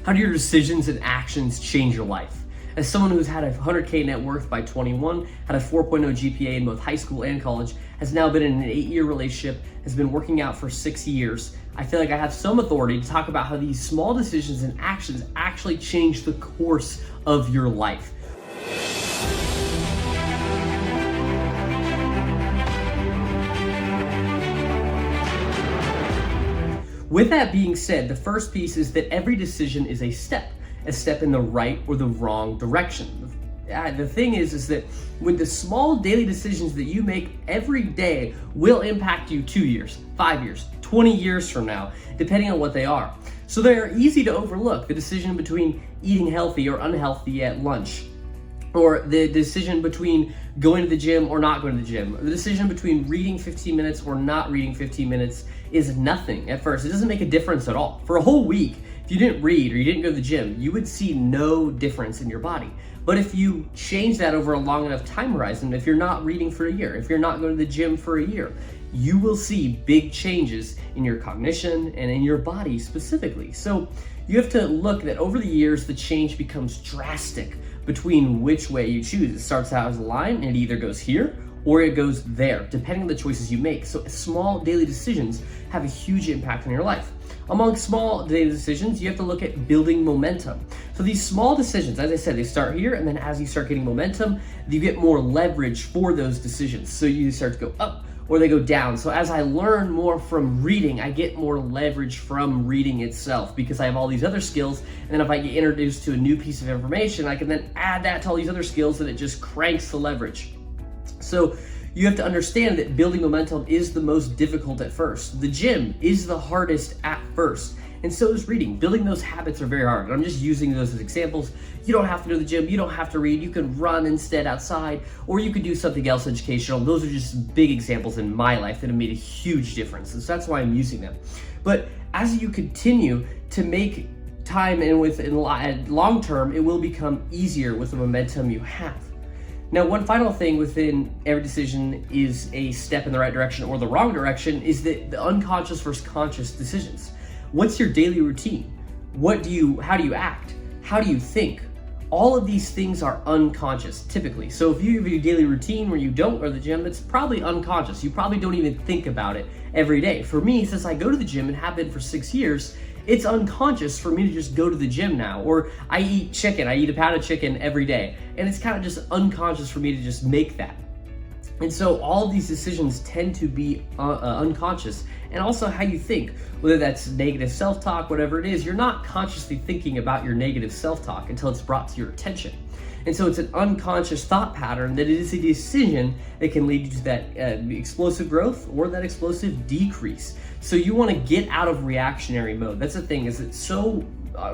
How do your decisions and actions change your life? As someone who's had a 100K net worth by 21, had a 4.0 GPA in both high school and college, has now been in an 8-year relationship, has been working out for 6 years, I feel like I have some authority to talk about how these small decisions and actions actually change the course of your life. With that being said, the first piece is that every decision is a step in the right or the wrong direction. The thing is that when the small daily decisions that you make every day will impact you 2 years, 5 years, 20 years from now, depending on what they are. So they're easy to overlook. The decision between eating healthy or unhealthy at lunch, or the decision between going to the gym or not going to the gym, or the decision between reading 15 minutes or not reading 15 minutes is nothing at first. It doesn't make a difference at all. For a whole week, if you didn't read or you didn't go to the gym, you would see no difference in your body. But if you change that over a long enough time horizon, if you're not reading for a year, if you're not going to the gym for a year, you will see big changes in your cognition and in your body specifically. So you have to look that over the years, the change becomes drastic between which way you choose. It starts out as a line and it either goes here or it goes there, depending on the choices you make. So small daily decisions have a huge impact on your life. Among small daily decisions, you have to look at building momentum. So these small decisions, as I said, they start here, and then as you start getting momentum, you get more leverage for those decisions. So you start to go up or they go down. So as I learn more from reading, I get more leverage from reading itself because I have all these other skills. And then if I get introduced to a new piece of information, I can then add that to all these other skills and it just cranks the leverage. So you have to understand that building momentum is the most difficult at first. The gym is the hardest at first, and so is reading. Building those habits are very hard. And I'm just using those as examples. You don't have to go to the gym, you don't have to read, you can run instead outside, or you could do something else educational. Those are just big examples in my life that have made a huge difference, and so that's why I'm using them. But as you continue to make time and long term, it will become easier with the momentum you have. Now, one final thing within every decision is a step in the right direction or the wrong direction is that the unconscious versus conscious decisions. What's your daily routine? How do you act? How do you think? All of these things are unconscious typically. So if you have your daily routine where you don't go to the gym, it's probably unconscious. You probably don't even think about it every day. For me, since I go to the gym and have been for 6 years, it's unconscious for me to just go to the gym now. Or I eat chicken, I eat a pound of chicken every day. And it's kind of just unconscious for me to just make that. And so all of these decisions tend to be unconscious. And also how you think, whether that's negative self-talk, whatever it is, you're not consciously thinking about your negative self-talk until it's brought to your attention. And so it's an unconscious thought pattern that it is a decision that can lead you to that explosive growth or that explosive decrease. So you want to get out of reactionary mode. That's the thing, is that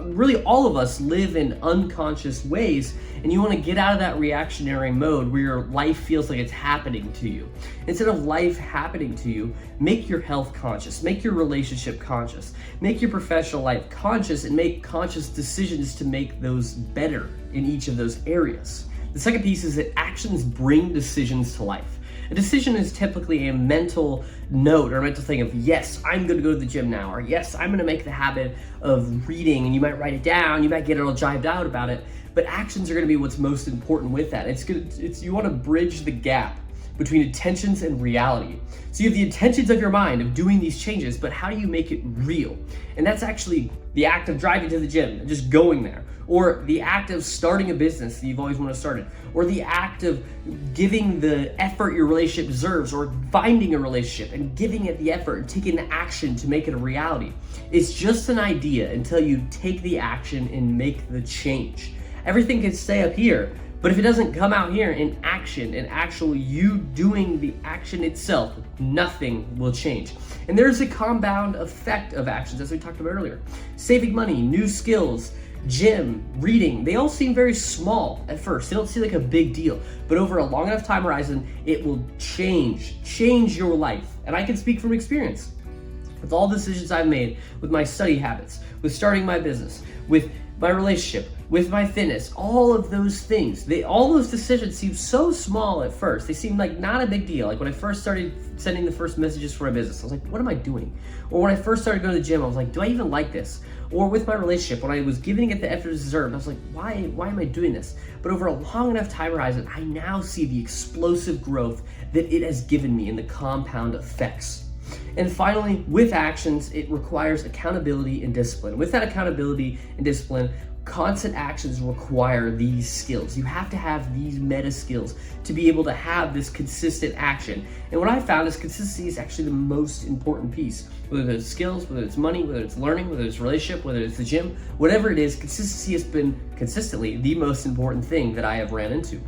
really all of us live in unconscious ways, and you want to get out of that reactionary mode where your life feels like it's happening to you. Instead of life happening to you, make your health conscious, make your relationship conscious, make your professional life conscious, and make conscious decisions to make those better in each of those areas. The second piece is that actions bring decisions to life. A decision is typically a mental note or a mental thing of, yes, I'm going to go to the gym now, or yes, I'm going to make the habit of reading, and you might write it down, you might get all jived out about it, but actions are going to be what's most important with that. You want to bridge the gap between intentions and reality. So you have the intentions of your mind of doing these changes, but how do you make it real? And that's actually the act of driving to the gym and just going there, or the act of starting a business that you've always wanted to start it, or the act of giving the effort your relationship deserves, or finding a relationship and giving it the effort and taking the action to make it a reality. It's just an idea until you take the action and make the change. Everything can stay up here, but if it doesn't come out here in action and actually you doing the action itself, nothing will change. And there's a compound effect of actions, as we talked about earlier. Saving money, new skills, gym, reading, they all seem very small at first. They don't seem like a big deal, but over a long enough time horizon, it will change your life. And I can speak from experience. With all the decisions I've made, with my study habits, with starting my business, with my relationship, with my fitness, all of those things, all those decisions seem so small at first. They seem like not a big deal. Like when I first started sending the first messages for my business, I was like, what am I doing? Or when I first started going to the gym, I was like, do I even like this? Or with my relationship, when I was giving it the effort it deserved, I was like, why am I doing this? But over a long enough time horizon, I now see the explosive growth that it has given me and the compound effects. And finally, with actions, it requires accountability and discipline. With that accountability and discipline, constant actions require these skills. You have to have these meta skills to be able to have this consistent action. And what I found is consistency is actually the most important piece. Whether it's skills, whether it's money, whether it's learning, whether it's relationship, whether it's the gym, whatever it is, consistency has been consistently the most important thing that I have ran into.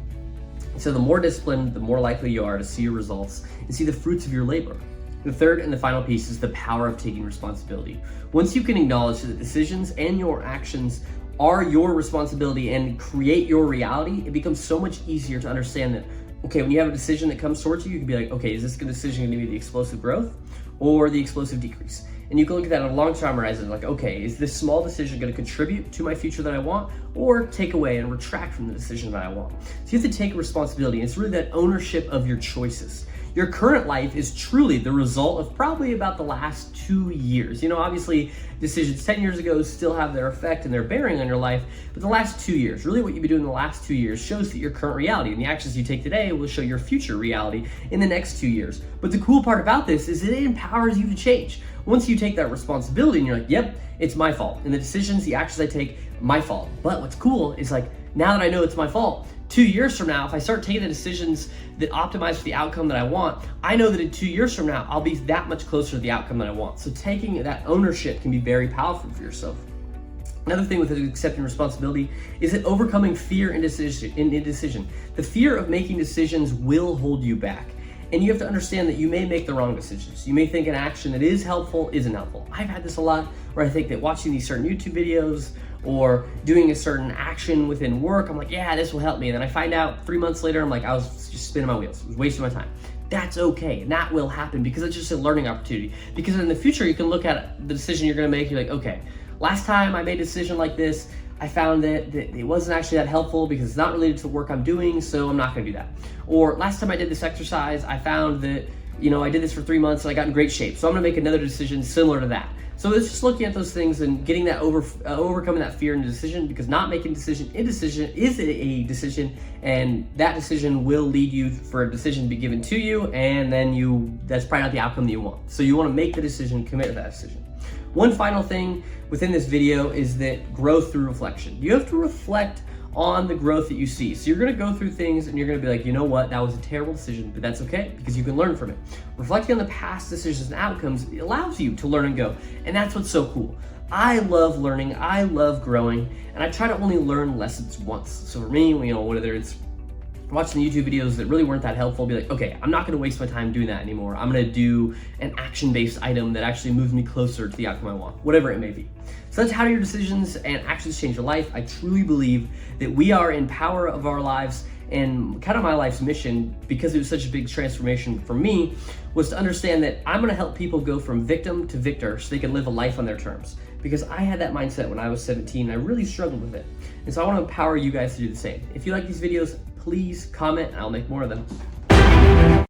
So the more disciplined, the more likely you are to see your results and see the fruits of your labor. The third and the final piece is the power of taking responsibility. Once you can acknowledge that decisions and your actions are your responsibility and create your reality, it becomes so much easier to understand that, okay, when you have a decision that comes towards you, you can be like, okay, is this decision gonna be the explosive growth or the explosive decrease? And you can look at that on a long-term horizon, like, okay, is this small decision gonna contribute to my future that I want or take away and retract from the decision that I want? So you have to take responsibility. It's really that ownership of your choices. Your current life is truly the result of probably about the last 2 years. You know, obviously decisions 10 years ago still have their effect and their bearing on your life, but the last 2 years, really what you've been doing in the last 2 years shows that your current reality, and the actions you take today will show your future reality in the next 2 years. But the cool part about this is that it empowers you to change. Once you take that responsibility and you're like, yep, it's my fault. And the decisions, the actions I take, my fault. But what's cool is like, now that I know it's my fault, 2 years from now, if I start taking the decisions that optimize for the outcome that I want, I know that in 2 years from now, I'll be that much closer to the outcome that I want. So taking that ownership can be very powerful for yourself. Another thing with accepting responsibility is that overcoming fear in indecision. The fear of making decisions will hold you back. And you have to understand that you may make the wrong decisions. You may think an action that is helpful isn't helpful. I've had this a lot where I think that watching these certain YouTube videos or doing a certain action within work, I'm like, yeah, this will help me. And then I find out 3 months later, I'm like, I was just spinning my wheels. I was wasting my time. That's okay. And that will happen because it's just a learning opportunity. Because in the future, you can look at the decision you're going to make. You're like, okay, last time I made a decision like this, I found that it wasn't actually that helpful because it's not related to the work I'm doing, so I'm not going to do that. Or last time I did this exercise, I found that, you know, I did this for 3 months and I got in great shape. So I'm going to make another decision similar to that. So it's just looking at those things and getting that overcoming that fear in a decision, because not making indecision is a decision, and that decision will lead you for a decision to be given to you, and then that's probably not the outcome that you want. So you want to make the decision, commit to that decision. One final thing within this video is that growth through reflection. You have to reflect on the growth that you see. So you're gonna go through things and you're gonna be like, you know what, that was a terrible decision, but that's okay because you can learn from it. Reflecting on the past decisions and outcomes, it allows you to learn and go. And that's what's so cool. I love learning, I love growing, and I try to only learn lessons once. So for me, you know, whether it's watching YouTube videos that really weren't that helpful, be like, okay, I'm not gonna waste my time doing that anymore. I'm gonna do an action-based item that actually moves me closer to the outcome I want, whatever it may be. So that's how your decisions and actions change your life. I truly believe that we are in power of our lives, and kind of my life's mission, because it was such a big transformation for me, was to understand that I'm gonna help people go from victim to victor so they can live a life on their terms. Because I had that mindset when I was 17, and I really struggled with it. And so I wanna empower you guys to do the same. If you like these videos, please comment and I'll make more of them.